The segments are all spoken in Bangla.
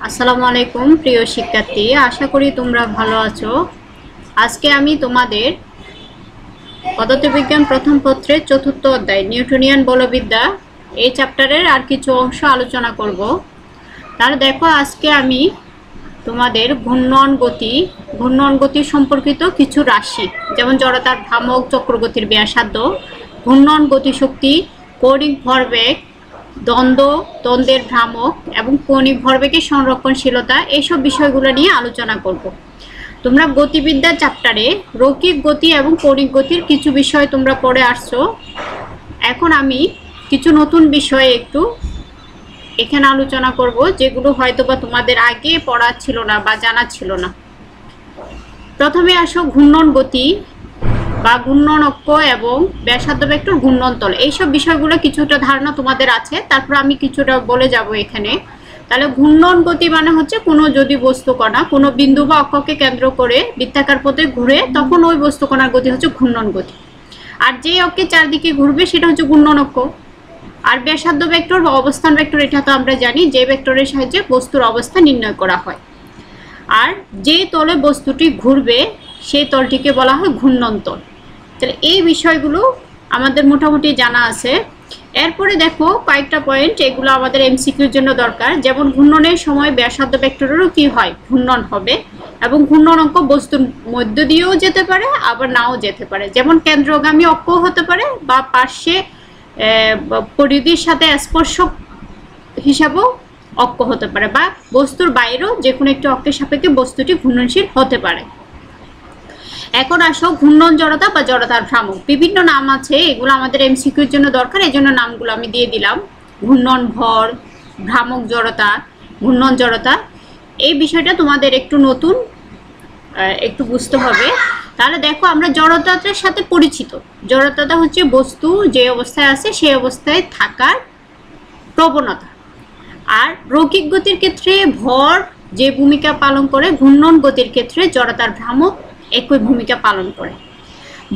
আসসালামু আলাইকুম প্রিয় শিক্ষার্থী, আশা করি তোমরা ভালো আছো। আজকে আমি তোমাদের পদার্থবিজ্ঞান প্রথম পত্রের চতুর্থ অধ্যায় নিউটনিয়ান বলবিদ্যা এই চ্যাপ্টারের আর কিছু অংশ আলোচনা করব। তাহলে দেখো, আজকে আমি তোমাদের ঘূর্ণন গতি সম্পর্কিত কিছু রাশি, যেমন জড়তার ভ্রামক, চক্রগতির ব্যাসার্ধ, ঘূর্ণন গতিশক্তি, কৌণিক ভরবেগ, দ্বন্দ্বের ভ্রামক এবং কৌণিক ভরবেগের সংরক্ষণশীলতা, এইসব বিষয়গুলো নিয়ে আলোচনা করব। তোমরা গতিবিদ্যা চ্যাপ্টারে রৈখিক গতি এবং কৌণিক গতির কিছু বিষয় তোমরা পড়ে আসছো। এখন আমি কিছু নতুন বিষয়ে একটু এখানে আলোচনা করব, যেগুলো হয়তোবা তোমাদের আগে পড়া ছিল না বা জানা ছিল না। প্রথমে আসো ঘূর্ণন গতি বা ঘূর্ণন অক্ষ এবং ব্যাসার্ধ ভেক্টর ঘূর্ণনতল, এইসব বিষয়গুলো কিছুটা ধারণা তোমাদের আছে। তারপর আমি কিছুটা বলে যাব এখানে। তাহলে ঘূর্ণন গতি মানে হচ্ছে কোনো যদি বস্তু কণা কোনো বিন্দু বা অক্ষকে কেন্দ্র করে বৃত্তাকার পথে ঘুরে, তখন ওই বস্তু কণার গতি হচ্ছে ঘূর্ণন গতি। আর যে অক্ষের চারদিকে ঘুরবে সেটা হচ্ছে ঘূর্ণন অক্ষ। আর ব্যাসার্ধ ভেক্টর বা অবস্থান ভেক্টর, এটা তো আমরা জানি যে ভেক্টরের সাহায্যে বস্তুর অবস্থান নির্ণয় করা হয়। আর যে তলে বস্তুটি ঘুরবে সেই তলটিকে বলা হয় ঘূর্ণন তল। তাহলে এই বিষয়গুলো আমাদের মোটামুটি জানা আছে। এরপরে দেখো কয়েকটা পয়েন্ট, এগুলো আমাদের এমসিকিউর জন্য দরকার। যেমন ঘূর্ণনের সময় ব্যাসার্ধ ভেক্টরেরও কি হয়, ঘূর্ণন হবে, এবং ঘূর্ণন অক্ষ বস্তুর মধ্য দিয়েও যেতে পারে আবার নাও যেতে পারে। যেমন কেন্দ্রগামী অক্ষ হতে পারে বা পার্শ্বে পরিধির সাথে স্পর্শক হিসাবেও অক্ষ হতে পারে, বা বস্তুর বাইরেও যে কোনো একটি অক্ষের সাপেক্ষে বস্তুটি ঘূর্ণনশীল হতে পারে। এখন আসো ঘূর্ণন জড়তা বা জড়তার ভ্রামক। বিভিন্ন নাম আছে, এগুলো আমাদের এমসিকিউর জন্য দরকার, এই জন্য নামগুলো আমি দিয়ে দিলাম। ঘূর্ণন ভর, ভ্রামক জড়তা, ঘূর্ণন জড়তা, এই বিষয়টা তোমাদের একটু নতুন, একটু বুঝতে হবে। তাহলে দেখো, আমরা জড়তার সাথে পরিচিত। জড়তাটা হচ্ছে বস্তু যে অবস্থায় আছে সেই অবস্থায় থাকার প্রবণতা। আর রৈখিক গতির ক্ষেত্রে ভর যে ভূমিকা পালন করে, ঘূর্ণন গতির ক্ষেত্রে জড়তার ভ্রামক একই ভূমিকা পালন করে।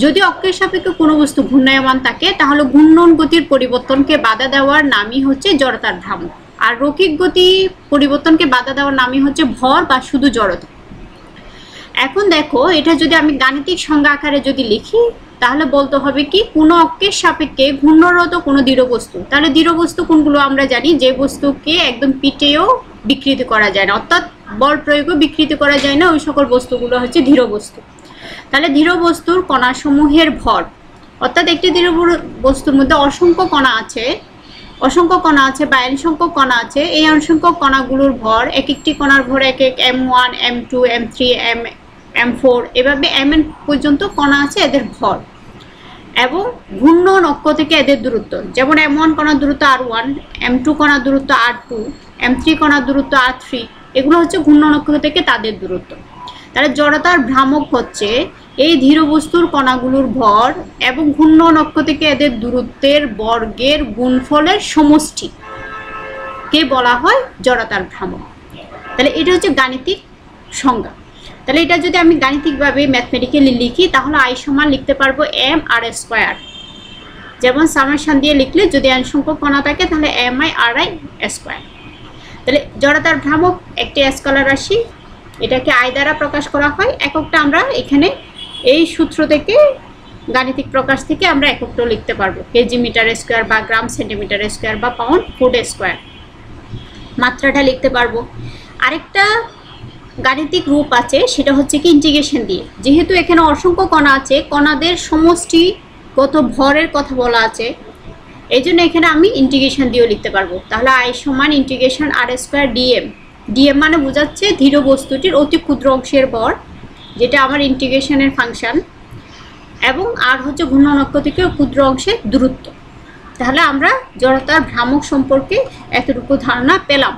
যদি অক্ষের সাপেক্ষে কোনো বস্তু ঘূর্ণায়মান থাকে, তাহলে ঘূর্ণন গতির পরিবর্তনকে বাধা দেওয়ার নামই হচ্ছে জড়তার ভ্রামক। আর রৈখিক গতি পরিবর্তনকে বাধা দেওয়ার নামই হচ্ছে ভর বা শুধু জড়তা। এখন দেখো, এটা যদি আমি গাণিতিক সংজ্ঞা আকারে যদি লিখি, তাহলে বলতে হবে কি, কোনো অক্ষের সাপেক্ষে ঘূর্ণরত কোনো দৃঢ় বস্তু। তাহলে দৃঢ় বস্তু কোনগুলো আমরা জানি, যে বস্তুকে একদম পিটেও বিকৃতি করা যায় না, অর্থাৎ বল প্রয়োগও বিকৃতি করা যায় না, ওই সকল বস্তুগুলো হচ্ছে দৃঢ় বস্তু। তাহলে দৃঢ় বস্তুর কণাসমূহের ভর, অর্থাৎ একটি দৃঢ় বস্তুর মধ্যে অসংখ্য কণা আছে বা n সংখ্যক কণা আছে। এই n সংখ্যক কণাগুলোর ভর, এক একটি কণার ভর এক এক m1, m2, m3, m4, এভাবে mn পর্যন্ত কণা আছে, এদের ভর এবং ঘূর্ণন অক্ষ থেকে এদের দূরত্ব। যেমন m1 কণার দূরত্ব r1, m2 কণার দূরত্ব r2, m3 কণার দূরত্ব r3, এগুলো হচ্ছে ঘূর্ণন অক্ষ থেকে তাদের দূরত্ব। তাহলে জড়তার ভ্রামক হচ্ছে এই দৃঢ় বস্তুর কণাগুলোর ভর এবং ঘূর্ণন অক্ষ থেকে এদের দূরত্বের বর্গের গুণফলের সমষ্টিকে বলা হয় জড়তার ভ্রামক। তাহলে এটা হচ্ছে গাণিতিক সংজ্ঞা। তাহলে এটা যদি আমি গাণিতিকভাবে ম্যাথমেটিক্যালি লিখি, তাহলে আই সমান লিখতে পারবো m r স্কোয়ার। যেমন সামেশন দিয়ে লিখলে যদি n সংখ্যক কণা থাকে, তাহলে mi ri স্কোয়ার। তাহলে জড়তার ভ্রামক একটি স্কেলার রাশি, এটাকে আই দ্বারা প্রকাশ করা হয়। এককটা আমরা এখানে এই সূত্র থেকে, গাণিতিক প্রকাশ থেকে আমরা এককটা লিখতে পারবো, কেজি মিটার স্কোয়ার বা গ্রাম সেন্টিমিটার স্কোয়ার বা পাউন্ড ফুট স্কোয়ার, মাত্রাটা লিখতে পারবো। আরেকটা গাণিতিক রূপ আছে, সেটা হচ্ছে কি ইন্টিগ্রেশন দিয়ে। যেহেতু এখানে অসংখ্য কণা আছে, কণাদের সমষ্টিগত ভরের কথা বলা আছে, এই জন্য এখানে আমি ইন্টিগ্রেশন দিয়েও লিখতে পারবো। তাহলে আই সমান ইন্টিগ্রেশন আর স্কোয়ার ডিএম। ডিএম মানে বোঝাচ্ছে দৃঢ় বস্তুটির অতি ক্ষুদ্র অংশের ভর, যেটা আমার ইন্টিগ্রেশনের ফাংশন, এবং আর হচ্ছে ঘূর্ণন অক্ষ থেকে ক্ষুদ্র অংশের দূরত্ব। তাহলে আমরা জড়তার ভ্রামক সম্পর্কে এতটুকু ধারণা পেলাম।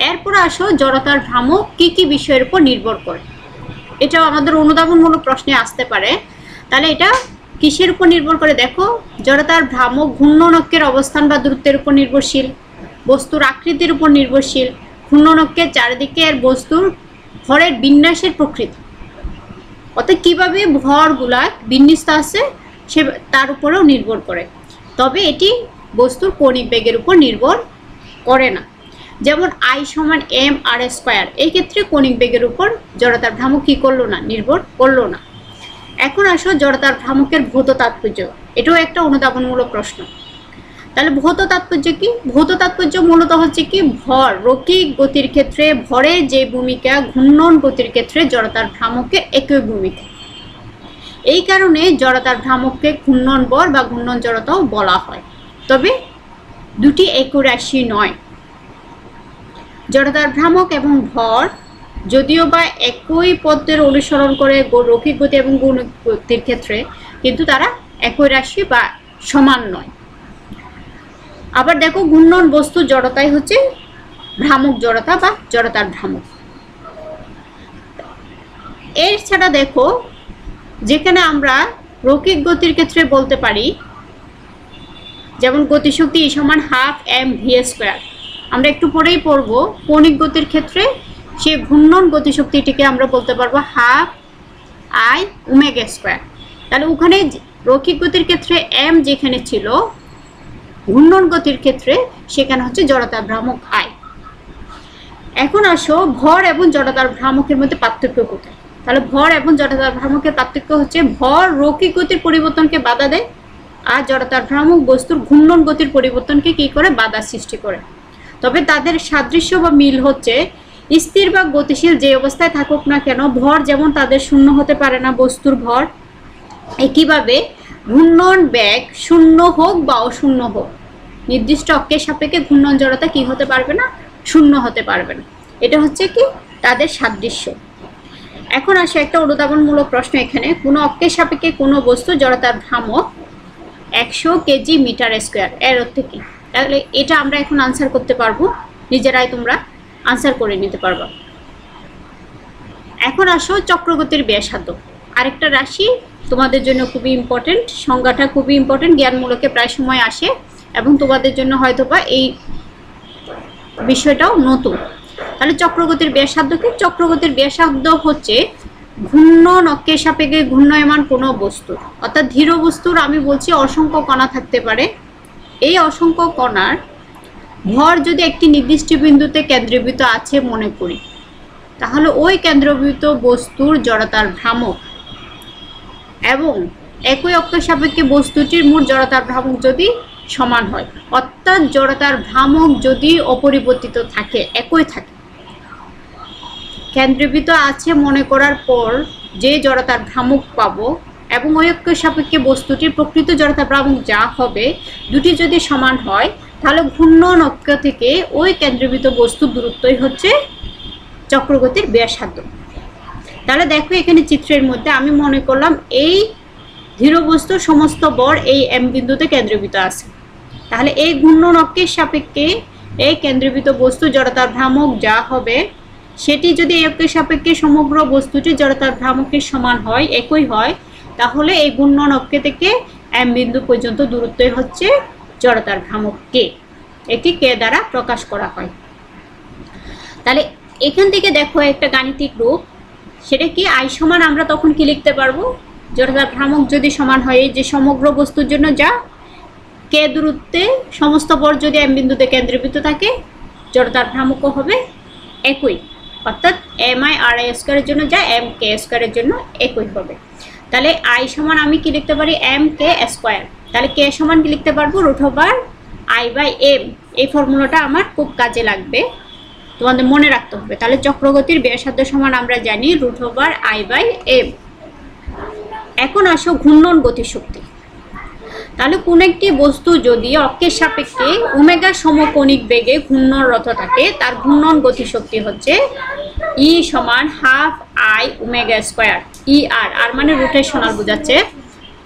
এরপর আসো, জড়তার ভ্রামক কি কি বিষয়ের উপর নির্ভর করে। এটাও আমাদের অনুধাবনমূলক প্রশ্নে আসতে পারে। তাহলে এটা কিসের উপর নির্ভর করে? দেখো, জড়তার ভ্রামক ঘূর্ণন অক্ষের অবস্থান বা দূরত্বের উপর নির্ভরশীল, বস্তুর আকৃতির উপর নির্ভরশীল, ঘূর্ণন অক্ষের চারিদিকের বস্তুর ভরের বিন্যাসের প্রকৃতি, অর্থাৎ কীভাবে ভরগুলা বিন্যস্ত আছে সে তার উপরেও নির্ভর করে। তবে এটি বস্তুর কৌণিক বেগের উপর নির্ভর করে না। যেমন আই সমান এম আর স্কোয়ার, এই ক্ষেত্রে কৌণিক বেগের উপর জড়তার ভ্রামক কি করলো না, নির্ভর করলো না। এখন আসো জড়তার ভ্রামকের ভৌত তাৎপর্য, এটাও একটা অনুধাবনমূলক প্রশ্ন। তাহলে ভৌত তাৎপর্য কি? ভৌত তাৎপর্য মূলত হচ্ছে কি, ভর রৈখিক গতির ক্ষেত্রে ভরের যে ভূমিকা ঘূর্ণন গতির ক্ষেত্রে জড়তার ভ্রামকের একই ভূমিকা। এই কারণে জড়তার ভ্রামককে ঘূর্ণন বল বা ঘূর্ণন জড়তাও বলা হয়, তবে দুটি একই রাশি নয়। জড়তার ভ্রামক এবং ভর যদিও বা একই পদ্ধতির অনুসরণ করে রৈখিক গতি এবং কৌণিক গতির ক্ষেত্রে, কিন্তু তারা একই রাশি বা সমান নয়। আবার দেখো ঘূর্ণন বস্তু জড়তাই হচ্ছে ভ্রামক জড়তা বা জড়তার ভ্রামক। এর ছাড়া দেখো যেখানে আমরা রৈখিক গতির ক্ষেত্রে বলতে পারি, যেমন গতিশক্তি E সমান হাফ এম ভি স্কোয়ার, আমরা একটু পরেই পড়বো। কৌণিক গতির ক্ষেত্রে সেই ঘূর্ণন গতিশক্তিটিকে আমরা বলতে পারবো হাফ আই ওমেগা স্কোয়ার। তাহলে ওখানে রৈখিক গতির ক্ষেত্রে এম যেখানে ছিল, ঘূর্ণন গতির ক্ষেত্রে সেখানে হচ্ছে জড়তার ভ্রামক আই। এখন আসো ভর এবং জড়তার ভ্রামকের মধ্যে পার্থক্য কোথায়? তাহলে ভর এবং জড়তার ভ্রামকের পার্থক্য হচ্ছে ভর রৈখিক গতির পরিবর্তনকে বাধা দেয়, আর জড়তার ভ্রামক বস্তুর ঘূর্ণন গতির পরিবর্তনকে কি করে, বাধা সৃষ্টি করে। তবে তাদের সাদৃশ্য বা মিল হচ্ছে স্থির বা গতিশীল যে অবস্থায় থাকুক না কেন, ভর যেমন তাদের শূন্য হতে পারে না বস্তুর ভর, একইভাবে ঘূর্ণন বেগ শূন্য হোক বা অশূন্য হোক, নির্দিষ্ট অক্ষের সাপেক্ষে ঘূর্ণন জড়তা কি হতে পারবে না, শূন্য হতে পারবে না। এটা হচ্ছে কি তাদের সাদৃশ্য। এখন আসে একটা অনুধাবনমূলক প্রশ্ন, এখানে কোনো অক্ষের সাপেক্ষে কোনো বস্তু জড়তার ভ্রামক 100 কেজি মিটার স্কোয়ার, এর অর্থ কি? তাহলে এটা আমরা এখন আনসার করতে পারবো, নিজেরাই তোমরা আনসার করে নিতে পারবা। এখন আসো চক্রগতির ব্যাসার্ধ, আরেকটা রাশি তোমাদের জন্য খুবই ইম্পর্টেন্ট, সংজ্ঞাটা খুবই ইম্পর্টেন্ট, জ্ঞানমূলকে প্রায় সময় আসে এবং তোমাদের জন্য হয়তোবা এই বিষয়টাও নতুন। তাহলে চক্রগতির ব্যাসার্ধ কি? চক্রগতির ব্যাসার্ধ হচ্ছে ঘূর্ণন অক্ষের সাপেক্ষে ঘূর্ণায়মান কোনো বস্তুর, অর্থাৎ ধীর বস্তুর আমি বলছি অসংখ্য কণা থাকতে পারে, এই অসংখ্য কণার ভর যদি একটি নির্দিষ্ট বিন্দুতে কেন্দ্রীভূত আছে মনে করি, তাহলে ওই কেন্দ্রীভূত বস্তুর জড়তার ভ্রামক এবং একই অক্ষের সাপেক্ষে বস্তুটির মোট জড়তার ভ্রামক যদি সমান হয়, অর্থাৎ জড়তার ভ্রামক যদি অপরিবর্তিত থাকে, একই থাকে, কেন্দ্রীভূত আছে মনে করার পর যে জড়তার ভ্রামক পাবো এবং ওই অক্ষের সাপেক্ষে বস্তুটির প্রকৃত জড়তার ভ্রামক যা হবে, দুটি যদি সমান হয়, তাহলে ঘূর্ণন অক্ষ থেকে ওই কেন্দ্রীভূত বস্তুর দূরত্বই হচ্ছে চক্রগতির ব্যাসার্ধ। তাহলে দেখো এখানে চিত্রের মধ্যে আমি মনে করলাম এই ধীর বস্তুর সমস্ত বর এই এম বিন্দুতে কেন্দ্রীভূত আছে, তাহলে এই ঘূর্ণন অক্ষের সাপেক্ষে এই কেন্দ্রীভূত বস্তু জড়তার ভ্রামক যা হবে, সেটি যদি এই অক্ষের সাপেক্ষে সমগ্র বস্তুটির জড়তার ভ্রামকের সমান হয়, একই হয়, তাহলে এই ঘূর্ণন অক্ষ থেকে এম বিন্দু পর্যন্ত দূরত্বই হচ্ছে জড়তার ভ্রামক কে, এটি কে দ্বারা প্রকাশ করা হয়। তাহলে এখান থেকে দেখো একটা গাণিতিক রূপ, সেটা কি আই সমান আমরা তখন কি লিখতে পারবো, জড়তার ভ্রামক যদি সমান হয় যে সমগ্র বস্তুর জন্য যা কে দূরত্বে সমস্ত বর যদি এম বিন্দুতে কেন্দ্রীভূত থাকে, জড়তার ভ্রামকও হবে একই, অর্থাৎ এম আই আর আই স্কোয়ারের জন্য যা এম কে স্কোয়ারের জন্য একই হবে। তাহলে আই সমান আমি কি লিখতে পারি, এম কে স্কোয়ার। তাহলে কে সমান কি লিখতে পারবো, √/i/m। এই ফর্মুলাটা আমার খুব কাজে লাগবে, তোমাদের মনে রাখতে হবে। তাহলে চক্রগতির ব্যাসার্ধ সমান আমরা জানি √/i/m। এখন আসো ঘূর্ণন গতিশক্তি। তাহলে কোন একটি বস্তু যদি অক্ষের সাপেক্ষে ওমেগা সমকোণিক বেগে ঘূর্ণনরত থাকে, তার ঘূর্ণন গতিশক্তি হচ্ছে E সমান হাফ আই ওমেগা স্কোয়ার। ই আর মানে রোটেশনাল বোঝাচ্ছে,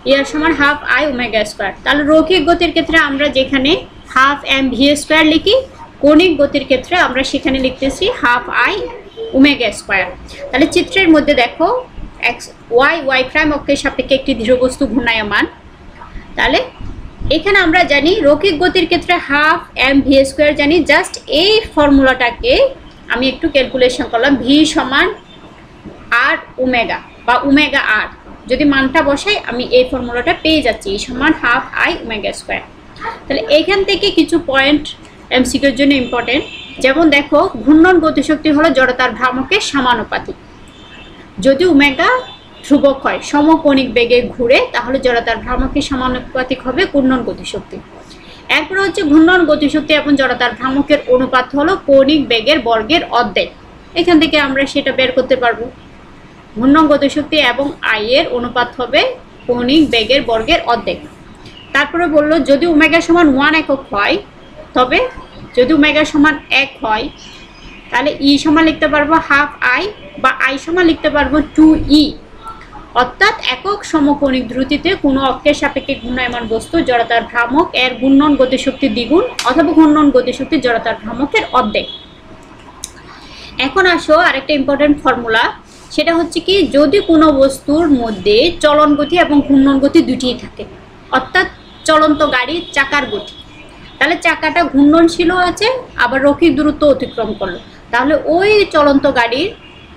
ই আর সমান হাফ আই ওমেগা স্কোয়ার। তাহলে রৈখিক গতির ক্ষেত্রে আমরা যেখানে হাফ এম ভি স্কোয়ার লিখি, কৌণিক গতির ক্ষেত্রে আমরা সেখানে লিখতেছি হাফ আই ওমেগা স্কোয়ার। তাহলে চিত্রের মধ্যে দেখো এক্স ওয়াই প্রাইম অক্ষের সাপেক্ষে একটি ধীর বস্তু ঘূর্ণায়মান। তাহলে এখানে আমরা জানি রৈখিক গতির ক্ষেত্রে হাফ এম ভি স্কোয়ার জানি, জাস্ট এই ফর্মুলাটাকে আমি একটু ক্যালকুলেশন করলাম, ভি সমান আর ওমেগা বা ওমেগা আর, যদি মানটা বসাই আমি এই ফর্মুলাটা পেয়ে যাচ্ছি, E সমান হাফ আই ওমেগা স্কোয়ার। তাহলে এখান থেকে কিছু পয়েন্ট এমসিকিউর জন্য ইম্পর্টেন্ট। যেমন দেখো, ঘূর্ণন গতিশক্তি হলো জড়তার ভ্রামকের সমানুপাতিক। যদি ওমেগা ধ্রুবক হয়, সমকৌণিক বেগে ঘুরে, তাহলে জড়তার ভ্রামকের সমানুপাতিক হবে ঘূর্ণন গতিশক্তি। এরপর হচ্ছে ঘূর্ণন গতিশক্তি এবং জড়তার ভ্রামকের অনুপাত হলো কৌণিক বেগের বর্গের অর্ধেক। এখান থেকে আমরা সেটা বের করতে পারবো। ঘূর্ণন গতিশক্তি এবং আই এর অনুপাত হবে কৌণিক বেগের বর্গের অর্ধেক। তারপরে বললো যদি ওমেগা সমান 1 একক হয়, তবে যদি ওমেগা সমান 1 হয়, তাহলে ই সমান লিখতে পারবো হাফ আই, বা আই সমান লিখতে পারবো 2e। অর্থাৎ একক সমকৌণিক দ্রুতিতে কোনো অক্ষের সাপেক্ষে ঘূর্ণায়মান বস্তু জড়তার ভ্রামক এর ঘূর্ণন গতিশক্তি দ্বিগুণ অথবা ঘূর্ণন গতিশক্তি জড়তার ভ্রামকের অর্ধেক। এখন আসো আরেকটা ইম্পর্টেন্ট ফর্মুলা, সেটা হচ্ছে কি, যদি কোনো বস্তুর মধ্যে চলন গতি এবং ঘূর্ণন গতি দুটিই থাকে, অর্থাৎ চলন্ত গাড়ির চাকার গতি, তাহলে চাকাটা ঘূর্ণনশীলও আছে আবার রৈখিক দূরত্ব অতিক্রম করলো, তাহলে ওই চলন্ত গাড়ির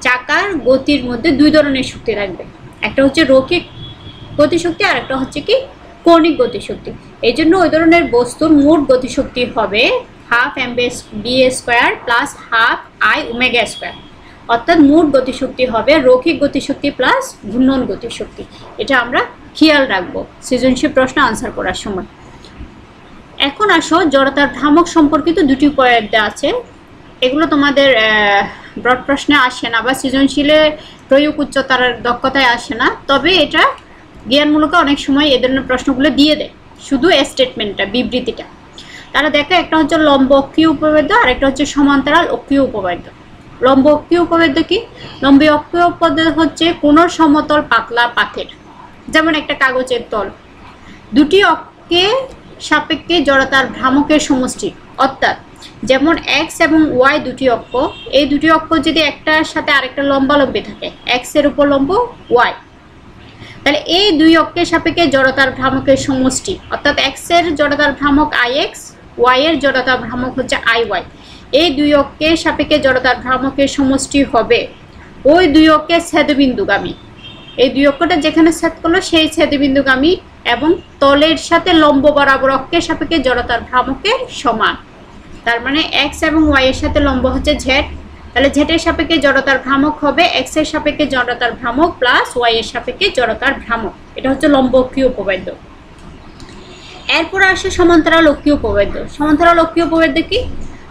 চাকার গতির মধ্যে দুই ধরনের শক্তি থাকবে, একটা হচ্ছে রৈখিক গতিশক্তি আর একটা হচ্ছে কি কৌণিক গতিশক্তি। এই জন্য ওই ধরনের বস্তুর মোট গতিশক্তি হবে half mv² plus half I omega square. অর্থাৎ মোট গতিশক্তি হবে রৈখিক গতিশক্তি প্লাস ঘূর্ণন গতিশক্তি। এটা আমরা খেয়াল রাখবো সৃজনশীল প্রশ্ন আনসার করার সময়। এখন আসো জড়তার ভ্রামক সম্পর্কিত দুটি উপায় আছে, এগুলো তোমাদের ব্রড প্রশ্নে আসে না বা সৃজনশীলে প্রয়োগ উচ্চতার দক্ষতায় আসে না, তবে এটা জ্ঞানমূলক অনেক সময় এ ধরনের প্রশ্নগুলো দিয়ে দেয়, শুধু স্টেটমেন্টটা বিবৃতিটা। তাহলে দেখো, একটা হচ্ছে লম্ব অক্ষীয় উপপাদ্য আর একটা হচ্ছে সমান্তরাল অক্ষীয় উপপাদ্য। লম্ব অক্ষীয় উপপাদ্য কি? লম্ব অক্ষীয় উপপাদ্য হচ্ছে কোনো সমতল পাতলা পাথের, যেমন একটা কাগজের তল, দুটি অক্ষে সাপেক্ষে জড়তার ভ্রামকের সমষ্টি, অর্থাৎ যেমন এক্স এবং ওয়াই দুটি অক্ষ, এই দুটি অক্ষ যদি একটার সাথে আরেকটা লম্বালম্বি থাকে, এক্স এর উপর লম্ব ওয়াই, তাহলে এই দুই অক্ষের সাপেক্ষে জড়তার ভ্রামকের সমষ্টি, অর্থাৎ এক্স এর জড়তার ভ্রামক আই এক্স, ওয়াই এর জড়তার ভ্রামক হচ্ছে আই ওয়াই, এই দুই অক্ষের সাপেক্ষে জড়তার ভ্রামকের সমষ্টি হবে ওই দুই অক্ষের ছেদবিন্দুগামী। এই দুই অক্ষটা যেখানে ছেদ করলো সেই ছেদবিন্দুগামী এবং তলের সাথে লম্ব বরাবর অক্ষের সাপেক্ষে জড়তার ভ্রামকের সমান। তার মানে এক্স এবং ওয়াই এর সাথে লম্ব হচ্ছে জেড, তাহলে জেড এর সাপেক্ষে জড়তার ভ্রামক হবে এক্স এর সাপেক্ষে জড়তার ভ্রামক প্লাস ওয়াই এর সাপেক্ষে জড়তার ভ্রামক। এটা হচ্ছে লম্ব অক্ষীয় উপপাদ্য। এরপর আসে সমান্তরাল অক্ষীয় উপপাদ্য। সমান্তরাল অক্ষীয় উপপাদ্য কি?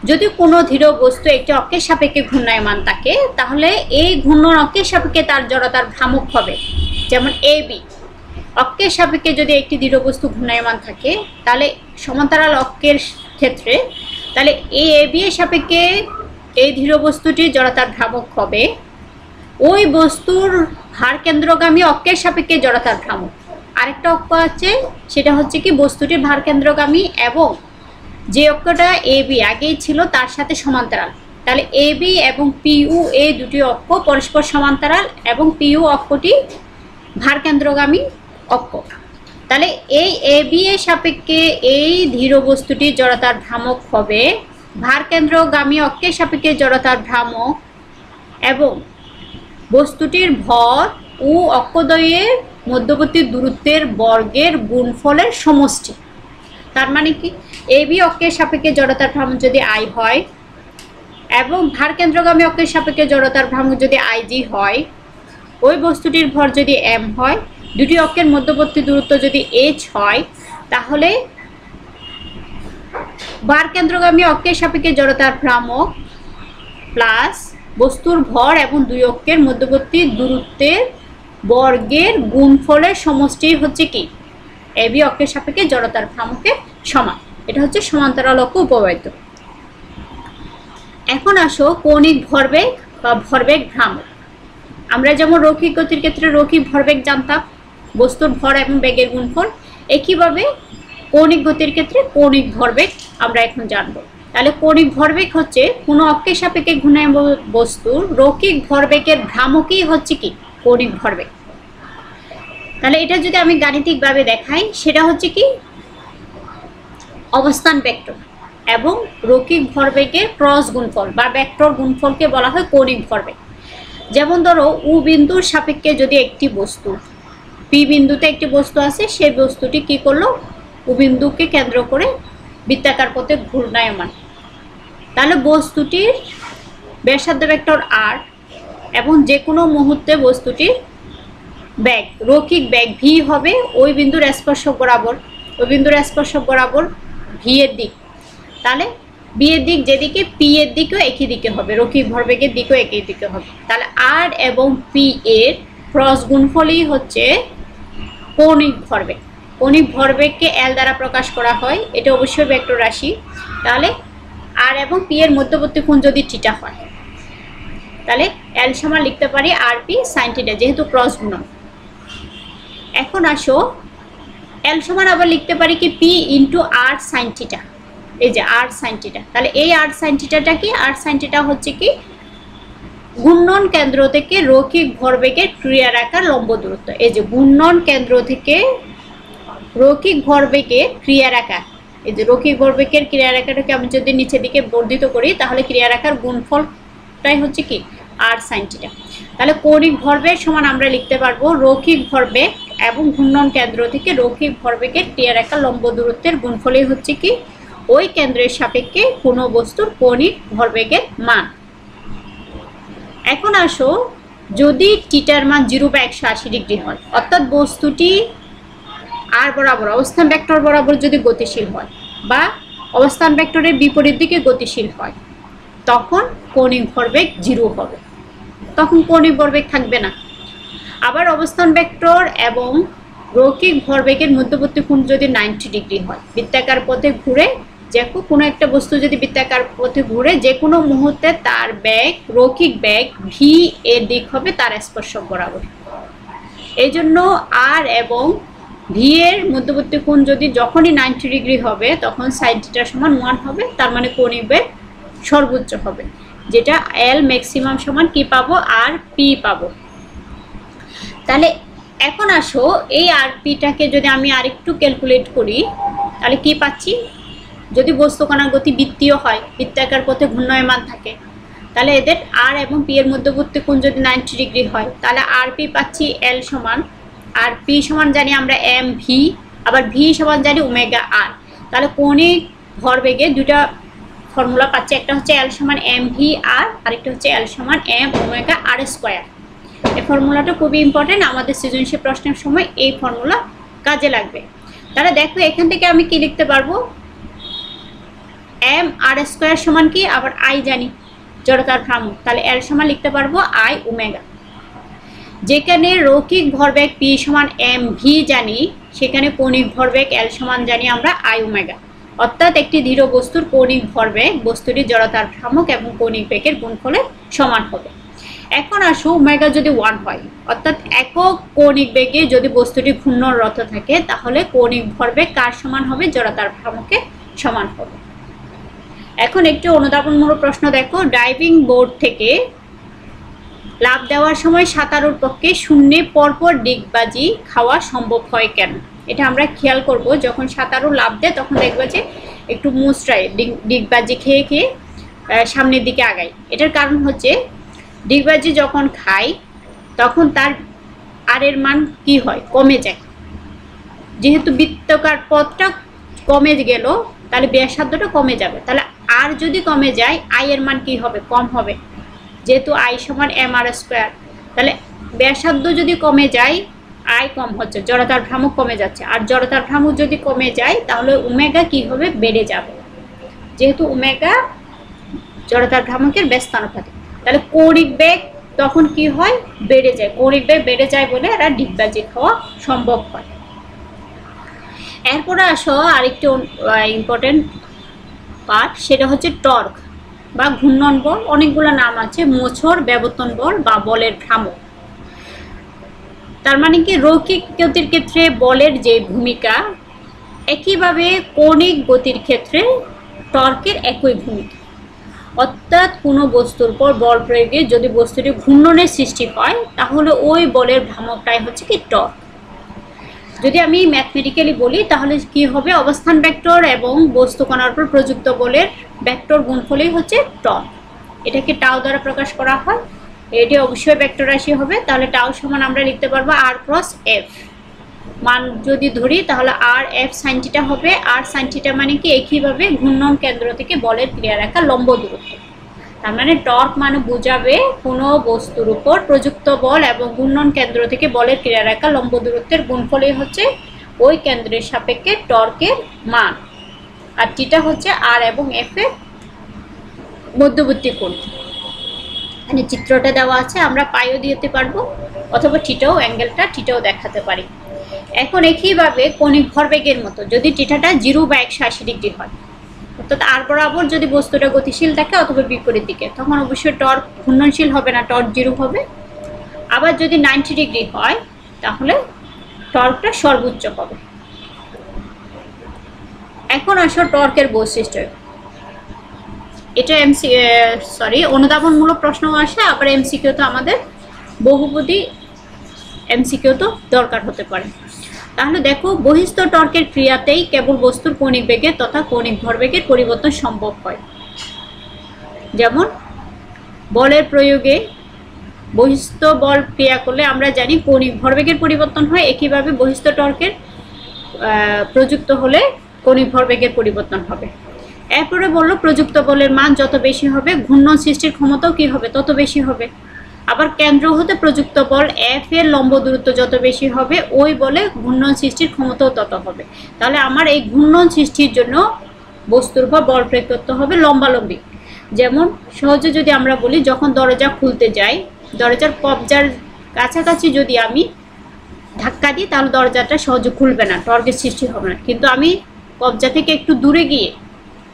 যদি কোনো ধীর বস্তু একটি অক্ষের সাপেক্ষে ঘূর্ণায়মান থাকে, তাহলে এই ঘূর্ণন অক্ষের সাপেক্ষে তার জড়তার ভ্রামক হবে, যেমন এ বি। অক্ষের সাপেক্ষে যদি একটি দৃঢ় বস্তু ঘূর্ণায়মান থাকে, তাহলে সমান্তরাল অক্ষের ক্ষেত্রে তাহলে এই এ বি এর সাপেক্ষে এই দৃঢ় বস্তুটির জড়তার ভ্রামক হবে ওই বস্তুর ভার কেন্দ্রগামী অক্ষের সাপেক্ষে জড়তার ভ্রামক। আরেকটা অক্ষ আছে, সেটা হচ্ছে কি বস্তুটির ভার কেন্দ্রগামী এবং যে অক্ষটা এ বি আগেই ছিল তার সাথে সমান্তরাল, তাহলে এ বি এবং পিইউ এই দুটি অক্ষ পরস্পর সমান্তরাল এবং পিইউ অক্ষটি ভার কেন্দ্রগামী অক্ষ। তাহলে এই এ বি এর সাপেক্ষে এই ধীর বস্তুটির জড়তার ভ্রামক হবে ভার কেন্দ্রগামী অক্ষের সাপেক্ষে জড়তার ভ্রামক এবং বস্তুটির ভর ও অক্ষদ্বয়ের মধ্যবর্তী দূরত্বের বর্গের গুণফলের সমষ্টি। তার মানে কি, এ বি অক্ষের সাপেক্ষে জড়তার ভ্রামক যদি আই হয় এবং ভার কেন্দ্রগামী অক্ষের সাপেক্ষে জড়তার ভ্রামক যদি আই জি হয়, ওই বস্তুটির ভর যদি এম হয়, দুটি অক্ষের মধ্যবর্তী দূরত্ব যদি এইচ হয়, তাহলে ভার কেন্দ্রগামী অক্ষের সাপেক্ষে জড়তার ভ্রামক প্লাস বস্তুর ভর এবং দুই অক্ষের মধ্যবর্তী দূরত্বের বর্গের গুণফলের সমষ্টি হচ্ছে কি এ বি অক্ষের সাপেক্ষে জড়তার ভ্রামকের সমান। এটা হচ্ছে সমান্তরাল অক্ষ উপপাদ্য। এখন আসো কৌণিক ভরবেগ বা ভরবেগ ভ্রামক। আমরা যেমন রৈখিক গতির ক্ষেত্রে রৈখিক ভরবেগ জানতাম, বস্তুর ভর এবং বেগের গুণফল, একইভাবে কৌণিক গতির ক্ষেত্রে কৌণিক ভরবেগ আমরা এখন জানবো। তাহলে কৌণিক ভরবেগ হচ্ছে কোনো অক্ষের সাপেক্ষে ঘূর্ণায়মান বস্তুর রৈখিক ভরবেগের ভ্রামকই হচ্ছে কি কৌণিক ভরবেগ। তাহলে এটা যদি আমি গাণিতিকভাবে দেখাই, সেটা হচ্ছে কি অবস্থান ভেক্টর এবং রৈখিক ভরবেগের ক্রস গুণফল বা ভেক্টর গুণফলকে বলা হয় কৌণিক ভরবেগ। যেমন ধরো উ বিন্দুর সাপেক্ষে যদি একটি বস্তু, পি বিন্দুতে একটি বস্তু আছে, সেই বস্তুটি কি করলো উ বিন্দুকে কেন্দ্র করে বৃত্তাকার পথে ঘূর্ণায়মান, তাহলে বস্তুটির ব্যাসার্ধ ভেক্টর আর এবং যে কোনো মুহূর্তে বস্তুটির বেগ, রৈখিক বেগ ভি হবে ওই বিন্দুর স্পর্শক বরাবর, ওই বিন্দুর স্পর্শক বরাবর ভি এর দিক। তাহলে বি এর দিক যেদিকে, পি এর দিকেও একই দিকে হবে, রৈখিক ভরবেগের দিকেও একই দিকে হবে। তাহলে আর এবং পি এর ক্রস গুণফলই হচ্ছে কৌণিক ভরবেগ। কৌণিক ভরবেগকে এল দ্বারা প্রকাশ করা হয়, এটা অবশ্যই ভেক্টর রাশি। তাহলে আর এবং পি এর মধ্যবর্তী কোণ যদি থিটা হয়, তাহলে এল সমান লিখতে পারি আর পি সাইন থিটা, যেহেতু ক্রস গুণন। এখন আসো এল সমান আবার লিখতে পারি কি পি ইন্টু আর সাইন থিটা, এই যে আর সাইন থিটা। তাহলে এই আর সাইন থিটাটা কি? আর সাইন থিটা হচ্ছে কি ঘূর্ণন কেন্দ্র থেকে রৈখিক ভরবেগের ক্রিয়া রেখার লম্ব দূরত্ব। এই যে ঘূর্ণন কেন্দ্র থেকে রৈখিক ভরবেগের ক্রিয়া রেখা, এই যে রৈখিক ভরবেগের ক্রিয়া রেখাটাকে আমি যদি নিচের দিকে বর্ধিত করি তাহলে ক্রিয়া রেখার গুণফলটাই হচ্ছে কি আর সাইন থিটা। তাহলে কৌণিক ভরবেগ সমান আমরা লিখতে পারবো রৈখিক ভরবেগ এবং ঘূর্ণন কেন্দ্র থেকে রৈখিক ভরবেগের ক্রিয়া রেখার লম্ব দূরত্বের গুণফলই হচ্ছে কি ওই কেন্দ্রের সাপেক্ষে কোনো বস্তুর কৌণিক ভরবেগের মান। এখন আসো যদি থিটার মান 0 বা 180 ডিগ্রি হয়, অর্থাৎ বস্তুটি আর বরাবর অবস্থান ভেক্টর বরাবর যদি গতিশীল হয় বা অবস্থান ভেক্টরের বিপরীত দিকে গতিশীল হয়, তখন কৌণিক ভরবেগ 0 হবে, তখন কৌণিক ভরবেগ থাকবে না। আবার অবস্থান ভেক্টর এবং রৈখিক ভরবেগের মধ্যবর্তী কোণ যদি 90 ডিগ্রি হয়, বৃত্তাকার পথে ঘুরে, যে কোনো একটা বস্তু যদি বৃত্তাকার পথে ঘুরে যে কোনো মুহূর্তে তার বেগ, রৈখিক বেগ ভি এর দিক হবে তার স্পর্শক বরাবর। এই জন্য আর এবং ভি এর মধ্যবর্তী কোণ যদি যখনই 90 ডিগ্রি হবে তখন সাইন থিটা সমান 1 হবে, তার মানে কৌণিক বেগ সর্বোচ্চ হবে, যেটা এল ম্যাক্সিমাম সমান কি পাবো আর পি পাবো। তাহলে এখন আসো এই আর পিটাকে যদি আমি আরেকটু ক্যালকুলেট করি তাহলে কি পাচ্ছি, যদি বস্তু কণার গতি বৃত্তীয় হয়, বৃত্তাকার পথে ঘূর্ণায়মান থাকে, তাহলে এদের আর এবং পি এর মধ্যবর্তী কোণ যদি 90 ডিগ্রি হয় তাহলে আর পি পাচ্ছি এল সমান, আর পি সমান জানি আমরা এম ভি, আবার ভি সমান জানি ওমেগা আর। তাহলে কৌণিক ভরবেগে দুটা ফর্মুলা পাচ্ছি, একটা হচ্ছে এল সমান এম ভি আর, আরেকটা হচ্ছে এল সমান এম ওমেগা আর স্কোয়ার। এই ফর্মুলাটা খুবই ইম্পর্টেন্ট, আমাদের সৃজনশীল প্রশ্নের সময় এই ফর্মুলা কাজে লাগবে। তাহলে দেখো এখান থেকে আমি কি লিখতে পারবো, এম আর স্কোয়ার সমান কি, আবার আই জানি জড়তার ভ্রামক, তাহলে এল সমান লিখতে পারবো আই ওমেগা। যেখানে রৈখিক ভরবেগ পি সমান এম ভি জানি, সেখানে কৌণিক ভরবেগ এল সমান জানি আমরা আই ওমেগা। অর্থাৎ একটি দৃঢ় বস্তুর কৌণিক ভরবেগ বস্তুটির জড়তার ভ্রামক এবং কৌণিক বেগের গুণফলের সমান হবে। এখন আসো ওমেগা যদি 1 হয়, অর্থাৎ একক কৌণিক বেগে যদি বস্তুটি ঘূর্ণনরত থাকে, তাহলে কৌণিক ভরবেগ কার সমান হবে, জড়তার ভ্রামকের সমান হবে। এখন একটি অনুধাবনমূলক প্রশ্ন দেখো, ড্রাইভিং বোর্ড থেকে লাফ দেওয়ার সময় সাঁতারুর পক্ষে শূন্যে পরপর ডিগবাজি খাওয়া সম্ভব হয় কেন? এটা আমরা খেয়াল করব, যখন সাঁতারু লাফ দেয় তখন দেখবে যে একটু মুচড়ায়, ডিগবাজি খেয়ে খেয়ে সামনের দিকে আগায়। এটার কারণ হচ্ছে ডিগবাজি যখন খায় তখন তার আর এর মান কি হয়, কমে যায়। যেহেতু বৃত্তাকার পথটা কমে গেল তাহলে ব্যাসার্ধটা কমে যাবে, তাহলে আর যদি কমে যায় আই এর মান কি হবে, কম হবে, যেহেতু আই সমান এম আর স্কোয়ার। তাহলে ব্যাসার্ধ যদি কমে যায় আই কম হচ্ছে, জড়তার ভ্রামক কমে যাচ্ছে, আর জড়তার ভ্রামক যদি কমে যায় তাহলে ওমেগা কি হবে, বেড়ে যাবে, যেহেতু ওমেগা জড়তার ভ্রামকের ব্যস্তানুপাতিক। তাহলে কৌণিক বেগ তখন কি হয়, বেড়ে যায়, কৌণিক বেগ বেড়ে যায় বলে এরা ডিগবাজি খাওয়া সম্ভব হয়। এরপরে আসো আরেকটি ইম্পর্টেন্ট পার্ট, সেটা হচ্ছে টর্ক বা ঘূর্ণন বল। অনেকগুলো নাম আছে, মোচড়, ব্যবর্তন বল বা বলের ভ্রামক। তার মানে কি রৈখিক গতির ক্ষেত্রে বলের যে ভূমিকা, একইভাবে কৌণিক গতির ক্ষেত্রে টর্কের একই ভূমিকা। অর্থাৎ কোনো বস্তুর উপর বল প্রয়োগে যদি বস্তুটি ঘূর্ণনের সৃষ্টি হয় তাহলে ওই বলের ভ্রামকটাই হচ্ছে কি টর্ক। যদি আমি ম্যাথমেটিক্যালি বলি তাহলে কি হবে, অবস্থান ভেক্টর এবং বস্তু কণার উপর প্রযুক্ত বলের ভেক্টর গুণফলই হচ্ছে টর্ক। এটাকে টাও দ্বারা প্রকাশ করা হয়, এটি অবশ্যই ভেক্টর রাশি হবে। তাহলে টাও সমান আমরা লিখতে পারবো আর ক্রস এফ। মান যদি ধরি তাহলে আর এফ সাইন থিটা হবে। আর সাইন থিটা মানে কি একইভাবে ঘূর্ণন কেন্দ্র থেকে বলের ক্রিয়ারেখা লম্ব দূরত্ব। তার মানে টর্ক মানে বোঝাবে কোনো বস্তুর উপর প্রযুক্ত বল এবং ঘূর্ণন কেন্দ্র থেকে বলের ক্রিয়ারেখা লম্ব দূরত্বের গুণফলই হচ্ছে ওই কেন্দ্রের সাপেক্ষে টর্কের মান। আর থিটা হচ্ছে আর এবং এফ এর মধ্যবর্তী কোণ। মানে চিত্রটা দেওয়া আছে, আমরা পাইও দিতে পারবো অথবা থিটাও, অ্যাঙ্গেলটা থিটাও দেখাতে পারি। এখন একইভাবে কৌণিক ভরবেগের মতো যদি থিটাটা 0 বা 180 ডিগ্রি হয়, অর্থাৎ আর বরাবর যদি বস্তুটা গতিশীল থাকে অথবা বিপরীত দিকে, তখন অবশ্যই টর্ক ঘূর্ণনশীল হবে না, টর্ক 0 হবে। আবার যদি 90 ডিগ্রি হয় তাহলে টর্কটা সর্বোচ্চ হবে। এখন আসো টর্কের বৈশিষ্ট্য। এটা অনুধাবনমূলক প্রশ্ন আসে, আবার এমসিকিউ তো আমাদের বহুপদী এমসিকিউ তো দরকার হতে পারে। তাহলে দেখো, বহিস্থ টর্কের ক্রিয়াতেই কেবল বস্তুর কৌণিক বেগের তথা কৌণিক ভরবেগের পরিবর্তন সম্ভব হয়। যেমন বলের প্রয়োগে বহিস্থ বল ক্রিয়া করলে আমরা জানি কৌণিক ভরবেগের পরিবর্তন হয়, একইভাবে বহিস্থ টর্কের প্রযুক্ত হলে কৌণিক ভরবেগের পরিবর্তন হবে। এরপরে বললো প্রযুক্ত বলের মান যত বেশি হবে ঘূর্ণন সৃষ্টির ক্ষমতাও কি হবে, তত বেশি হবে। আবার কেন্দ্র হতে প্রযুক্ত বল এফ এর লম্ব দূরত্ব যত বেশি হবে ওই বলে ঘূর্ণন সৃষ্টির ক্ষমতাও তত হবে। তাহলে আমার এই ঘূর্ণন সৃষ্টির জন্য বস্তুর উপর বল প্রয়োগ করতে হবে লম্বালম্বি। যেমন সহজে যদি আমরা বলি, যখন দরজা খুলতে যাই, দরজার কবজার কাছাকাছি যদি আমি ধাক্কা দিই তাহলে দরজাটা সহজে খুলবে না, টর্কের সৃষ্টি হবে না। কিন্তু আমি কবজা থেকে একটু দূরে গিয়ে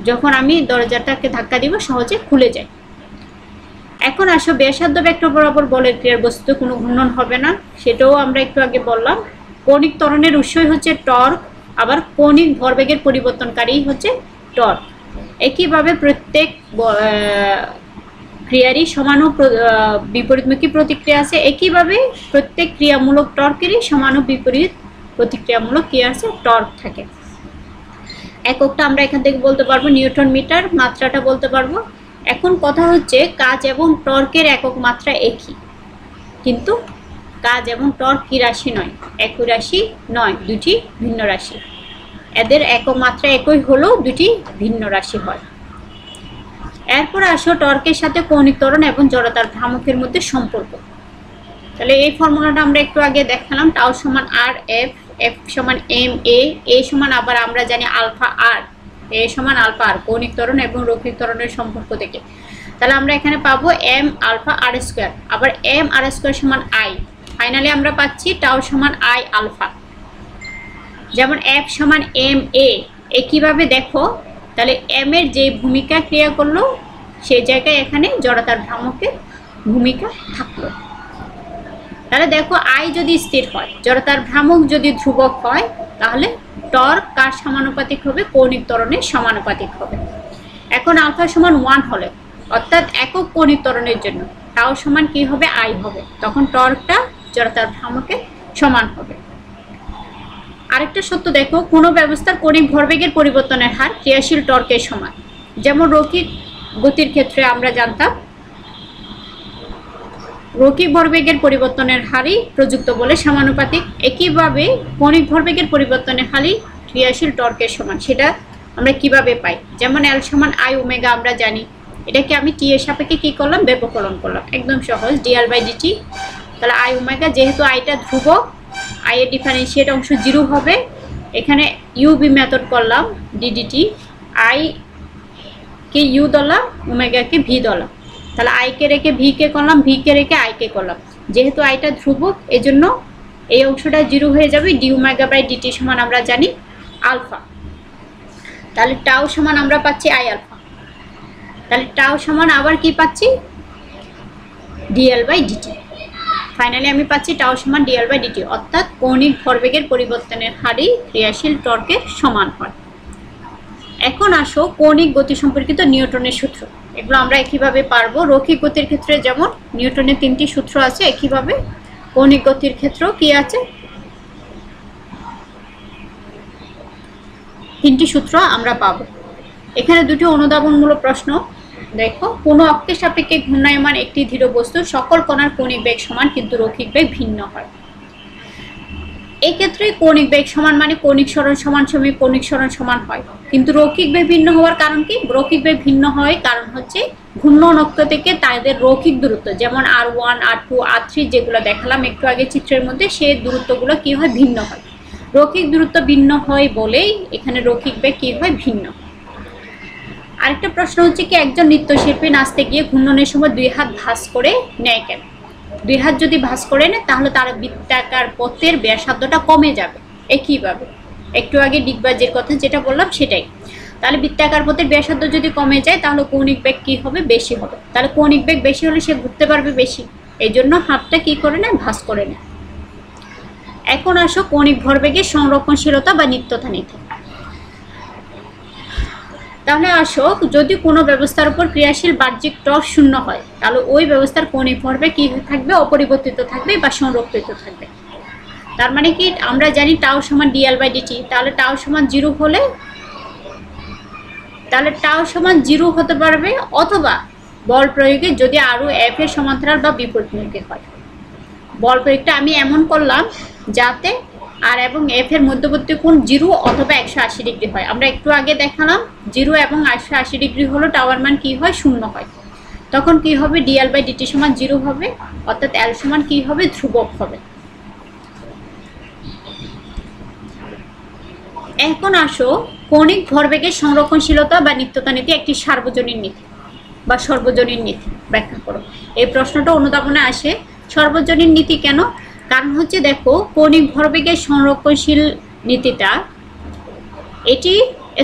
যখন আমি দরজাটাকে ধাক্কা দিব সহজে খুলে যায়। এখন আসো ব্যাসার্ধ ভেক্টর বরাবর বলের ক্রিয়ার বস্তু কোনো ঘূর্ণন হবে না, সেটাও আমরা একটু আগে বললাম। কৌণিক ত্বরণের উৎসই হচ্ছে টর্ক, আবার কৌণিক ভরবেগের পরিবর্তনকারী হচ্ছে টর্ক। একইভাবে প্রত্যেক ক্রিয়ারই সমান ও বিপরীতমুখী প্রতিক্রিয়া আছে, একইভাবে প্রত্যেক ক্রিয়ামূলক টর্কেরই সমান ও বিপরীত প্রতিক্রিয়ামূলক ক্রিয়া আছে, টর্ক থাকে। এককটা আমরা এখান থেকে বলতে পারবো নিউটন মিটার, মাত্রাটা বলতে পারবো। এখন কথা হচ্ছে কাজ এবং টর্কের একক মাত্রা একই, কিন্তু কাজ এবং টর্ক কি রাশি নয়, একই রাশি নয়, দুটি ভিন্ন রাশি। এদের একক মাত্রা একই হলেও দুটি ভিন্ন রাশি হয়। এরপর আসো টর্কের সাথে কৌণিক ত্বরণ এবং জড়তার ভ্রামকের মধ্যে সম্পর্ক। তাহলে এই ফর্মুলাটা আমরা একটু আগে দেখালাম, টাউ সমান আর এফ, এফ সমান এম এ সমান আবার আমরা জানি আলফা আর, এ সমান আলফা আর, কৌণিক ত্বরণ এবং রৈখিক ত্বরণের সম্পর্ক থেকে। তাহলে আমরা এখানে পাবো এম আলফা আর স্কোয়ার, আবার এম আর স্কোয়ার সমান আই। ফাইনালি আমরা পাচ্ছি টাউ সমান আই আলফা। যেমন এফ সমান এম এ, একইভাবে দেখো তাহলে এম এর যে ভূমিকা ক্রিয়া করলো সেই জায়গায় এখানে জড়তার ভ্রামকের ভূমিকা থাকলো। তাহলে দেখো আই যদি স্থির হয়, জড়তার ভ্রামক যদি ধ্রুবক হয়, তাহলে টর্ক কার সমানুপাতিক হবে, কৌণিক ত্বরণের সমানুপাতিক হবে। এখন আলফা সমান 1 হলে, অর্থাৎ একক কৌণিক ত্বরণের জন্য টাউ সমান কি হবে, আই হবে, তখন টর্কটা জড়তার ভ্রামকের সমান হবে। আরেকটা সত্য দেখো, কোনো ব্যবস্থার কৌণিক ভরবেগের পরিবর্তনের হার ক্রিয়াশীল টর্কের সমান। যেমন রৈখিক গতির ক্ষেত্রে আমরা জানতাম রৈখিক ভরবেগের পরিবর্তনের হারই প্রযুক্ত বলে সমানুপাতিক, একইভাবে কৌণিক ভরবেগের পরিবর্তনের হারই ক্রিয়াশীল টর্কের সমান। সেটা আমরা কিভাবে পাই, যেমন এল সমান আই ওমেগা আমরা জানি, এটাকে আমি টি এর সাপেক্ষে কি করলাম, ব্যবকলন করলাম, একদম সহজ, ডিএল বাই ডিটি। তাহলে আই ওমেগা, যেহেতু আইটা ধ্রুবক, আই এর ডিফারেন্সিয়েট অংশ 0 হবে, এখানে ইউবি মেথড করলাম ডিডিটি, আই কে ইউ ধরলাম, ওমেগাকে ভি ধরলাম। তাহলে আইকে রেখে ভিকে করলাম, ভিকে রেখে আইকে করলাম। যেহেতু আইটা ধ্রুবক এজন্য এই অংশটা 0 হয়ে যাবে, ডি ওমেগা বাই ডিটি সমান আমরা জানি আলফা। তাহলে টাউ সমান আমরা পাচ্ছি আই আলফা। তাহলে টাউ সমান আবার কি পাচ্ছি, ডিএল বাই ডিটি। ফাইনালি আমি পাচ্ছি টাউ সমান ডিএল বাই ডিটি, অর্থাৎ কৌণিক ভরবেগের পরিবর্তনের হারই ক্রিয়াশীল টর্কের সমান হয়। এখন আসো কৌণিক গতি সম্পর্কিত নিউটনের সূত্র, এগুলো আমরা একইভাবে পারবো। রৈখিক গতির ক্ষেত্রে যেমন নিউটনের 3টি সূত্র আছে, একইভাবে কৌণিক গতির ক্ষেত্রেও কি আছে, 3টি সূত্র আমরা পাবো। এখানে দুটি অনুধাবনমূলক প্রশ্ন দেখো, কোনো অক্ষের সাপেক্ষে ঘূর্ণায়মান একটি দৃঢ় বস্তু সকল কণার কৌণিক বেগ সমান কিন্তু রৈখিক বেগ ভিন্ন হয়। এই ক্ষেত্রে কৌণিক বেগ সমান মানে কৌণিক সরণ সমান সময় কৌণিক সরণ সমান হয়, কিন্তু রৈখিক বেগ ভিন্ন হওয়ার কারণ কি? রৈখিক বেগ ভিন্ন হয় কারণ হচ্ছে ঘূর্ণন অক্ষ থেকে তাদের রৈখিক দূরত্ব, যেমন r1 r2 r3 যেগুলো দেখালাম একটু আগে চিত্রের মধ্যে, সেই দূরত্বগুলো কি হয়? ভিন্ন হয়। রৈখিক দূরত্ব ভিন্ন হয় বলেই এখানে রৈখিক বেগ কি হয়? ভিন্ন। আরেকটা প্রশ্ন হচ্ছে কি, একজন নৃত্যশিল্পী নাচতে গিয়ে ঘূর্ণনের সময় 2 হাত ভাঁজ করে নেয় কেন? 2 হাত যদি ভাঁজ করে নেয় তাহলে তার বৃত্তাকার পথের ব্যাসার্ধটা কমে যাবে। একইভাবে একটু আগে ডিগবাজির কথা যেটা বললাম সেটাই। তাহলে বৃত্তাকার পথের ব্যাসার্ধ যদি কমে যায় তাহলে কৌণিক বেগ কি হবে? বেশি হবে। তাহলে কৌণিক বেগ বেশি হলে সে ঘুরতে পারবে বেশি, এই জন্য হাতটা কি করে নেয়? ভাঁজ করে নেয়। এখন আসো কৌণিক ভরবেগের সংরক্ষণশীলতা বা নিত্যতা নীতি। তাহলে আসো, যদি কোনো ব্যবস্থার উপর ক্রিয়াশীল বাহ্যিক টর্ক শূন্য হয় তাহলে ওই ব্যবস্থার কৌণিক ভরবেগ কি থাকবে? অপরিবর্তিত থাকবে বা সংরক্ষিত থাকবে। তার মানে কি, আমরা জানি টাউ সমান dl/dt, তাহলে টাউ সমান 0 হলে তাহলে টাউ সমান 0 হতে পারবে, অথবা বল প্রয়োগে যদি আরও f এর সমান্তরাল বা বিপরীতমুখী হয়। বল প্রয়োগটা আমি এমন করলাম যাতে আর এবং f এর মধ্যবর্তী কোণ 0 অথবা 180 ডিগ্রি হয়। আমরা একটু আগে দেখালাম 0 এবং 180 ডিগ্রি হলো টাওয়ার মান কি হয়? 0 হয়। তখন কি হবে? dl/dt সমান 0 হবে, অর্থাৎ l সমান কি হবে? ধ্রুবক হবে। এখন আসো, কৌণিক ভরবেগের সংরক্ষণশীলতা বা নিত্যতা নীতি একটি সার্বজনীন নীতি বা সর্বজনীন নীতি ব্যাখ্যা করো। এই প্রশ্নটা অনুধাবনে আসে। সর্বজনীন নীতি কেন? কারণ হচ্ছে দেখো, কৌণিক ভরবেগের সংরক্ষণশীল নীতিটা এটি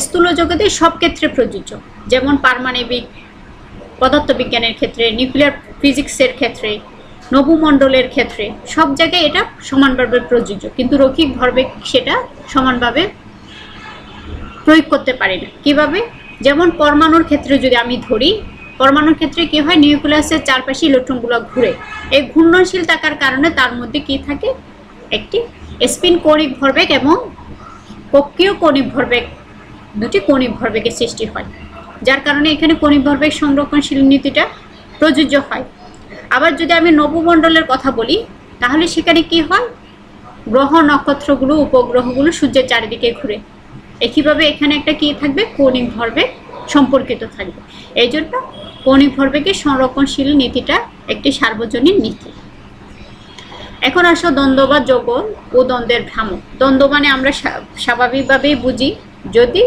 স্থূল জগতের সব ক্ষেত্রে প্রযোজ্য, যেমন পারমাণবিক পদার্থবিজ্ঞানের ক্ষেত্রে, নিউক্লিয়ার ফিজিক্সের ক্ষেত্রে, নভোমণ্ডলের ক্ষেত্রে, সব জায়গায় এটা সমানভাবে প্রযোজ্য। কিন্তু রৈখিক ভরবেগ সেটা সমানভাবে প্রয়োগ করতে পারি না। কিভাবে? যেমন পরমাণুর ক্ষেত্রে যদি আমি ধরি, পরমাণুর ক্ষেত্রে কি হয়? নিউক্লিয়াসের চারপাশে ইলেকট্রনগুলো ঘুরে। এই ঘূর্ণনশীল থাকার কারণে তার মধ্যে কি থাকে? একটি স্পিন কৌণিক ভরবেগ এবং কক্ষীয় কৌণিক ভরবেগ, দুটি কৌণিক ভরবেগের সৃষ্টি হয়, যার কারণে এখানে কৌণিক ভরবেগ সংরক্ষণশীল নীতিটা প্রযোজ্য হয়। আবার যদি আমি নভোমণ্ডলের কথা বলি তাহলে সেখানে কি হয়? গ্রহ নক্ষত্রগুলো উপগ্রহগুলো সূর্যের চারিদিকে ঘুরে। একইভাবে এখানে একটা কি থাকবে? কৌণিক ভরবেগ সম্পর্কিত থাকবে। এই জন্য কৌণিক ভরবেগের সংরক্ষণশীল নীতিটা একটি সার্বজনীন নীতি। এখন আসো দ্বন্দ্ব বা যোগন ও দ্বন্দ্বের ভ্রামক। দ্বন্দ্ব মানে আমরা স্বাভাবিকভাবেই বুঝি যদি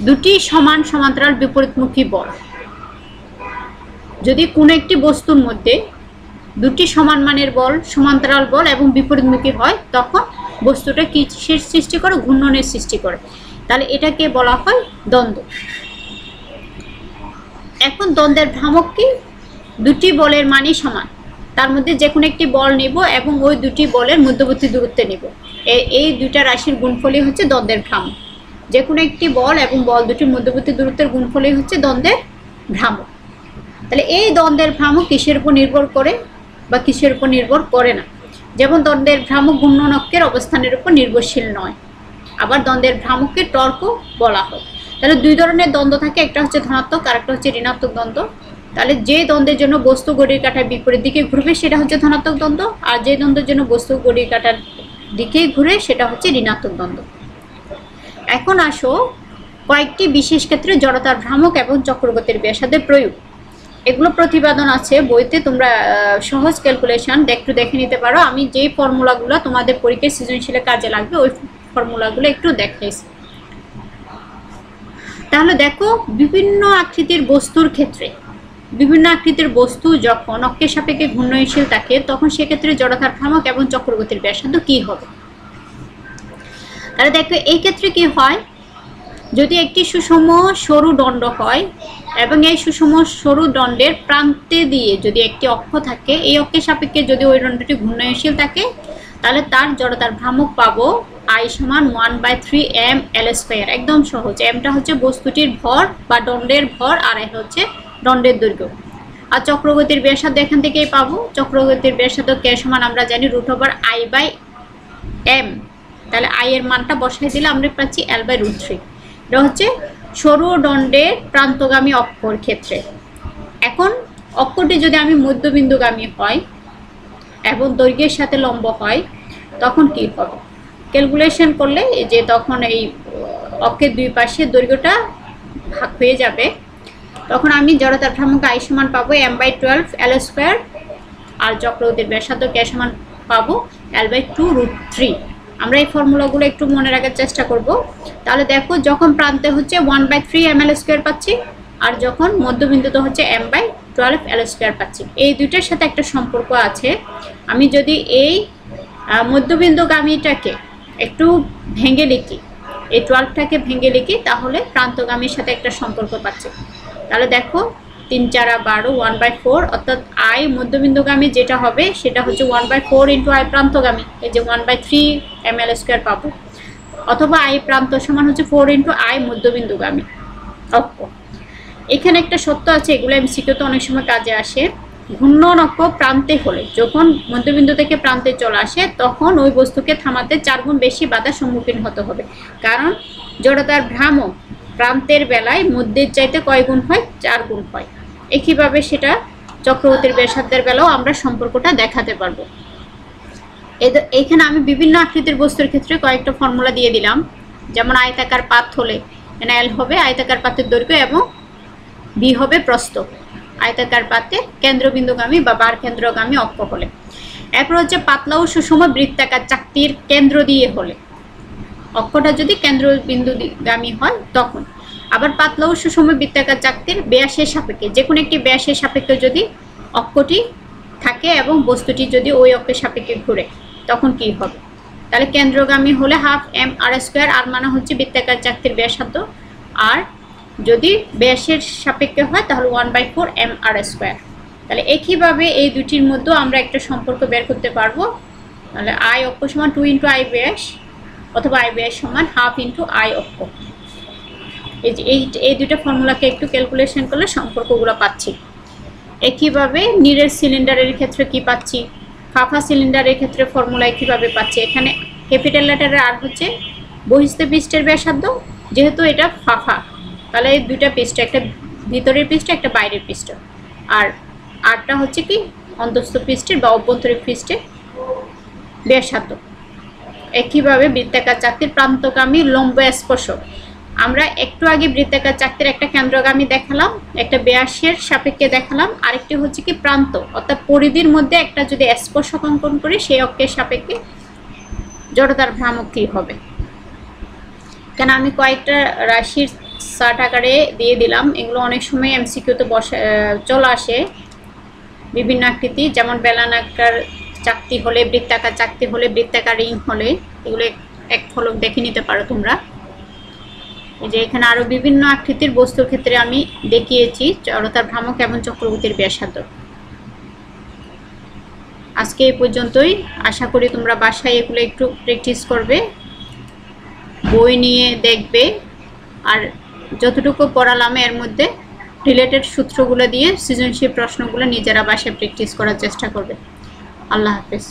দুটি সমান সমান্তরাল বিপরীতমুখী বল, যদি কোনো একটি বস্তুর মধ্যে দুটি সমান মানের বল, সমান্তরাল বল এবং বিপরীতমুখী হয়, তখন বস্তুটা কিসের সৃষ্টি করে? ঘূর্ণনের সৃষ্টি করে। তাহলে এটাকে বলা হয় দ্বন্দ্ব। এখন দ্বন্দ্বের ভ্রামক কি? দুটি বলের মানই সমান, তার মধ্যে যে কোনো একটি বল নেব এবং ওই দুটি বলের মধ্যবর্তী দূরত্বে নেব, এই দুইটা রাশির গুণফলই হচ্ছে দ্বন্দ্বের ভ্রামক। যে কোনো একটি বল এবং বল দুটির মধ্যবর্তী দূরত্বের গুণফলই হচ্ছে দ্বন্দ্বের ভ্রামক। তাহলে এই দ্বন্দ্বের ভ্রামক কিসের উপর নির্ভর করে বা কিসের উপর নির্ভর করে না? যেমন দ্বন্দ্বের ভ্রামক ঘূর্ণন অক্ষের অবস্থানের উপর নির্ভরশীল নয়। আবার দ্বন্দ্বের ভ্রামককে টর্কও বলা হয়। তাহলে দুই ধরনের দ্বন্দ্ব থাকে, একটা হচ্ছে ধনাত্মক আর একটা হচ্ছে ঋণাত্মক দ্বন্দ্ব। তাহলে যে দ্বন্দ্বের জন্য বস্তু ঘড়ির কাঁটার বিপরীত দিকে ঘুরবে সেটা হচ্ছে ধনাত্মক দ্বন্দ্ব, আর যে দ্বন্দ্বের জন্য বস্তু ঘড়ির কাঁটার দিকেই ঘুরে সেটা হচ্ছে ঋণাত্মক দ্বন্দ্ব। এখন আসো কয়েকটি বিশেষ ক্ষেত্রে জড়তার ভ্রামক এবং চক্রগতির ব্যাসার্ধের প্রয়োগ। এগুলো প্রতিপাদন আছে বইতে, তোমরা সহজ ক্যালকুলেশন একটু দেখে নিতে পারো। আমি যেই ফর্মুলাগুলো তোমাদের পরীক্ষায় সৃজনশীলে কাজে লাগবে ওই ফর্মুলাগুলো একটু দেখাইছি। তাহলে দেখো, বিভিন্ন আকৃতির বস্তুর ক্ষেত্রে, বিভিন্ন আকৃতির বস্তু যখন অক্ষের সাপেক্ষে ঘূর্ণনশীল থাকে তখন সেক্ষেত্রে জড়তার ভ্রামক এবং চক্রগতির ব্যাসার্ধ কি হবে? তাহলে দেখো, এই ক্ষেত্রে কি হয়? যদি একটি সুষম সরু দণ্ড হয় এবং এই সুষম সরু দণ্ডের প্রান্তে দিয়ে যদি একটি অক্ষ থাকে, এই অক্ষের সাপেক্ষে যদি ওই দণ্ডটি ঘূর্ণনশীল থাকে তাহলে তার জড়তার ভ্রামক পাবো I সমান 1/3 ml²। একদম সহজ। mটা হচ্ছে বস্তুটির ভর বা দণ্ডের ভর, আর হচ্ছে দণ্ডের দৈর্ঘ্য। আর চক্রগতির ব্যাসার্ধ এখান থেকেই পাবো। চক্রগতির ব্যাসার্ধ কে সমান আমরা জানি √I/m। তাহলে I এর মানটা বসাই দিলে আমরা পাচ্ছি L/√3। এটা হচ্ছে সরু দণ্ডের প্রান্তগামী অক্ষর ক্ষেত্রে। এখন অক্ষটি যদি আমি মধ্যবিন্দুগামী হয় এবং দৈর্ঘ্যের সাথে লম্ব হয় তখন কি হবে? ক্যালকুলেশন করলে যে তখন এই অক্ষের দুই পাশে দৈর্ঘ্যটা ভাগ হয়ে যাবে। তখন আমি জড়তার ভ্রামক I সমান পাবো m/12 L², আর চক্রবর্তীর ব্যাসার্ধ K সমান পাবো L/2√3। আমরা এই ফর্মুলাগুলো একটু মনে রাখার চেষ্টা করব। তাহলে দেখো, যখন প্রান্তে হচ্ছে 1/3 ml² পাচ্ছি, আর যখন মধ্যবিন্দুতে হচ্ছে m/12 L² পাচ্ছি। এই দুইটার সাথে একটা সম্পর্ক আছে। আমি যদি এই মধ্যবিন্দুগামীটাকে একটু ভেঙে লিখি, এই 12টাকে ভেঙে লিখি, তাহলে প্রান্তগামীর সাথে একটা সম্পর্ক পাচ্ছি। তাহলে দেখো 3 4 12 1/4, অর্থাৎ I মধ্যবিন্দুগামী যেটা হবে সেটা হচ্ছে 1/4 × I প্রান্তগামী, এই যে 1/3 ml² পাবো। অথবা I প্রান্ত সমান হচ্ছে 4 × I মধ্যবিন্দুগামী অক্ষ। এখানে একটা সত্য আছে, এগুলো এমসিকিউতে অনেক সময় কাজে আসে। ঘূর্ণন অক্ষ প্রান্তে হলে, যখন মধ্যবিন্দু থেকে প্রান্তে চলে আসে, তখন ওই বস্তুকে থামাতে 4 গুণ বেশি বাধার সম্মুখীন হতে হবে। কারণ জড়তার ভ্রামক প্রান্তের বেলায় মধ্যের চাইতে কয় গুণ হয়? 4 গুণ হয়। একইভাবে সেটা চক্রবর্তীর ব্যাসার্ধের বেলাও আমরা সম্পর্কটা দেখাতে পারবো। এখানে আমি বিভিন্ন আকৃতির বস্তুর ক্ষেত্রে কয়েকটা ফর্মুলা দিয়ে দিলাম। যেমন আয়তাকার পাত হলে L হবে আয়তাকার পাতের দৈর্ঘ্য এবং B হবে প্রস্থ। আয়তাকার পাতে কেন্দ্রবিন্দুগামী বা বার কেন্দ্রগামী অক্ষ হলে। এরপর হচ্ছে পাতলা ও সুষম বৃত্তাকার চাকতির কেন্দ্র দিয়ে হলে, অক্ষটা যদি কেন্দ্রবিন্দুগামী হয় তখন। আবার পাতলা ও সুষম বৃত্তাকার চাকতির ব্যাসের সাপেক্ষে, যে কোনো একটি ব্যাসের সাপেক্ষে যদি অক্ষটি থাকে এবং বস্তুটি যদি ওই অক্ষের সাপেক্ষে ঘুরে, তখন কি হবে? তাহলে কেন্দ্রগামী হলে ½ mr², আর মানে হচ্ছে বৃত্তাকার চাকতির ব্যাসার্ধ, আর যদি ব্যাসের সাপেক্ষে হয় তাহলে 1/4 mr²। তাহলে একইভাবে এই দুটির মধ্যে আমরা একটা সম্পর্ক বের করতে পারবো। তাহলে I অক্ষ সমান 2 × I ব্যাস, অথবা I ব্যাস সমান ½ × I অক্ষ। এই দুটো ফর্মুলাকে একটু ক্যালকুলেশন করলে সম্পর্কগুলো পাচ্ছি। একইভাবে নিরের সিলিন্ডারের ক্ষেত্রে কি পাচ্ছি, ফাঁপা সিলিন্ডারের ক্ষেত্রে ফর্মুলা একইভাবে পাচ্ছি। এখানে ক্যাপিটাল লেটারের আর হচ্ছে বহিস্থ পৃষ্ঠের ব্যাসার্ধ, যেহেতু এটা ফাঁপা, তাহলে এই দুইটা পৃষ্ঠ, একটা ভিতরের পৃষ্ঠ একটা বাইরের পৃষ্ঠ, আর আরটা হচ্ছে কি অন্তঃস্থ পৃষ্ঠের বা অভ্যন্তরীণ পৃষ্ঠের ব্যাসার্ধ। একইভাবে বৃত্তাকার চাকতির প্রান্তগামী লম্ব স্পর্শক, আমরা একটু আগে বৃত্তাকার চাকতির একটা কেন্দ্রগামী দেখালাম, একটা ব্যাসের সাপেক্ষে দেখালাম, আরেকটি হচ্ছে কি প্রান্ত, অর্থাৎ পরিধির মধ্যে একটা যদি স্পর্শক অঙ্কন করি সেই অক্ষের সাপেক্ষে জড়তার ভ্রামক কি হবে। কেন আমি কয়েকটা রাশির চার্ট আকারে দিয়ে দিলাম, এগুলো অনেক সময় এমসিকিউতে চলে আসে। বিভিন্ন আকৃতি, যেমন বেলনাকার চাকতি হলে, বৃত্তাকার চাকতি হলে, বৃত্তাকার রিং হলে, এগুলো এক ফলক দেখে নিতে পারো তোমরা। এই যে এখানে আরো বিভিন্ন আকৃতির বস্তুর ক্ষেত্রে আমি দেখিয়েছি জড়তার ভ্রামক এবং চক্রবর্তীর ব্যাসার্ধ। আজকে এই পর্যন্তই। আশা করি তোমরা বাসায় এগুলো একটু প্র্যাকটিস করবে, বই নিয়ে দেখবে, আর যতটুকু পড়ালাম এর মধ্যে রিলেটেড সূত্রগুলো দিয়ে সৃজনশীল প্রশ্নগুলো নিজেরা বাসায় প্র্যাকটিস করার চেষ্টা করবে। আল্লাহ হাফেজ।